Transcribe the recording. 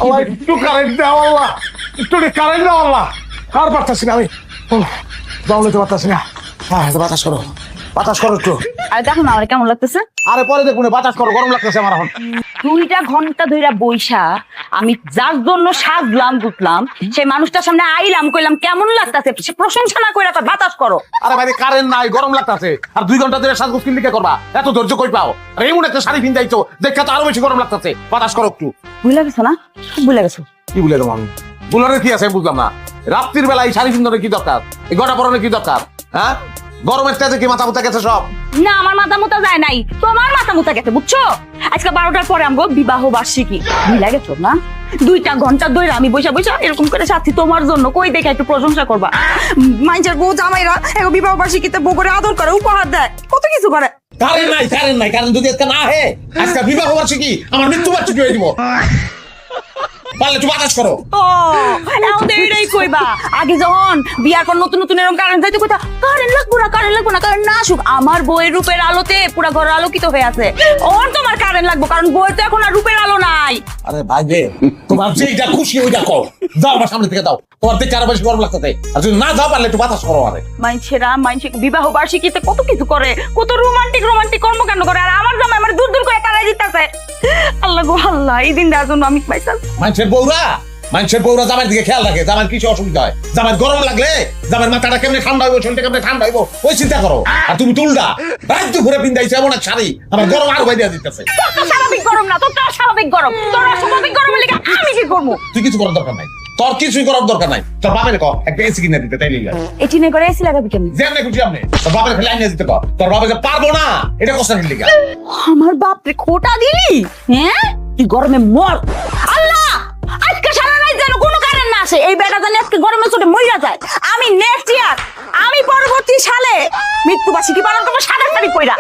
একটু কারেন্ট দাও আল্লাহ, একটু কারেন্ট দাও আল্লাহ। আর পারতাছি না আমি, দম নিতে পারতাছি না। হ্যাঁ বাতাস করো, বাতাস করো একটু। আরে দেখো না আমার কেমন লাগতেছে। আরে পরে দেখুন, বাতাস করো, গরম লাগতেছে আমার এখন। 2টা ঘন্টা ধইরা বইসা আমি যার জন্য সাজলাম গুটলাম সেই মানুষটার সামনে আইলাম, কইলাম কেমন লাগতাছে, সে প্রশংসা না কইরা তো বাতাস করো। আরে ভাই কারেন্ট নাই, গরম লাগতেছে, আর 2 ঘন্টা ধরে সাজগোজ কিনলিকে করবা, এত ধৈর্য কই পাও? আর এমন একটা শাড়ি পিন্দাইছো দেখা তো আরো বেশি গরম লাগতেছে, বাতাস করো একটু। ভুলে গেছো না? ভুলে গেছো। কি বলে দেবো আমি? বুলারের কি আছে বুঝলাম না। রাত্রির বেলা এই শাড়ি পিন্দানোর কি দরকার? এই গটা পরানোর কি দরকার? হ্যাঁ, গরমের তেজে কি মাথা মুথা গেছে সব? না আমার মাথা মুতা যায় নাই, তোমার মাথা মুতা গেছে বুঝছো। আজকে 12টার পরে আমগো বিবাহ বার্ষিকী, ভুলে গেছো না? 2টা ঘন্টা ধরে আমি বইসা বইসা এরকম করে সাথী তোমার জন্য, কই দেখে একটু প্রশংসা করবা। মাইনছের বউ জামাইরা এগো বিবাহ বার্ষিকীতে বউ করে আদর করে, উপহার দেয়, কত কিছু করে। কারেন্ট নাই, কারেন্ট নাই, কারেন্ট যদি একটা না হে আজকে বিবাহ বার্ষিকী আমার মৃত্যু বার্ষিকী হয়ে দিব। পারলে একটু বাতাস করো। ও এখন তো এটাই কইবা, আগে যখন বিয়ার পর নতুন নতুন এরকম কারেন্ট যাইতে কইতা কারেন্ট লাগবো না, কারেন্ট লাগবো না, কারেন্ট না আসুক, আমার বইয়ের রূপের আলোতে পুরা ঘর আলোকিত হয়ে আছে। ওর তোমার কারেন্ট লাগবো, কারণ বইয়ের তো এখন আর রূপের আলো নাই। আরে ভাই রে, তোমার যেটা খুশি ওইটা কর, যাও আমার সামনে থেকে দাও, তোমার দেখে আরো বেশি গরম লাগতেছে। আর যদি না যাও পারলে একটু বাতাস করো। আরে মাইনছে বিবাহ বার্ষিকীতে কত কিছু করে, কত রোমান্টিক রোমান্টিক কর্মকাণ্ড করে, আর আমার জামাই আমার দূর দূর করে তাড়াই দিতেছে। আল্লাহ গো আল্লাহ, এই দিন দেওয়ার জন্য আমি পাইতাম। মানুষের বউরা জামার দিকে খেয়াল রাখে, জামার কিছু অসুবিধা হয়, জামার গরম লাগলে জামার মাথাটা কেমনে ঠান্ডা হইব, শরীরটা কেমনে ঠান্ডা হইব, ওই চিন্তা করো। আর তুমি তুলডা রাজ্য ঘুরে পিন্দাইছো এমন এক শাড়ি, আমার গরম আরো বাইরে দিতেছে। তোর তো স্বাভাবিক গরম না, তোর তো স্বাভাবিক গরম, তোর অস্বাভাবিক গরমের লেগে আমি কি করবো? তুই কিছু করার দরকার নাই, তোর কিছুই করার দরকার নাই। তোর বাপের কর একটা এসি কিনে দিতে, তাই লিগা এটি নে করে এসি লাগাবি কেমন? যেমনে খুশি আপনি তোর বাপের খেলে আইনে দিতে কর। তোর বাপে পারবো না এটা কষ্ট লিগা। আমার বাপরে খোটা দিলি, হ্যাঁ তুই গরমে মর। আল্লাহ আজকে সারা রাত যেন কোনো কারেন্ট না আসে, এই বেটা জানি আজকে গরমে চোটে মইরা যায়। আমি নেক্সট ইয়ার, আমি পরবর্তী সালে মৃত্যুবার্ষিকী পালন করবো 27 তারিখ কইরা।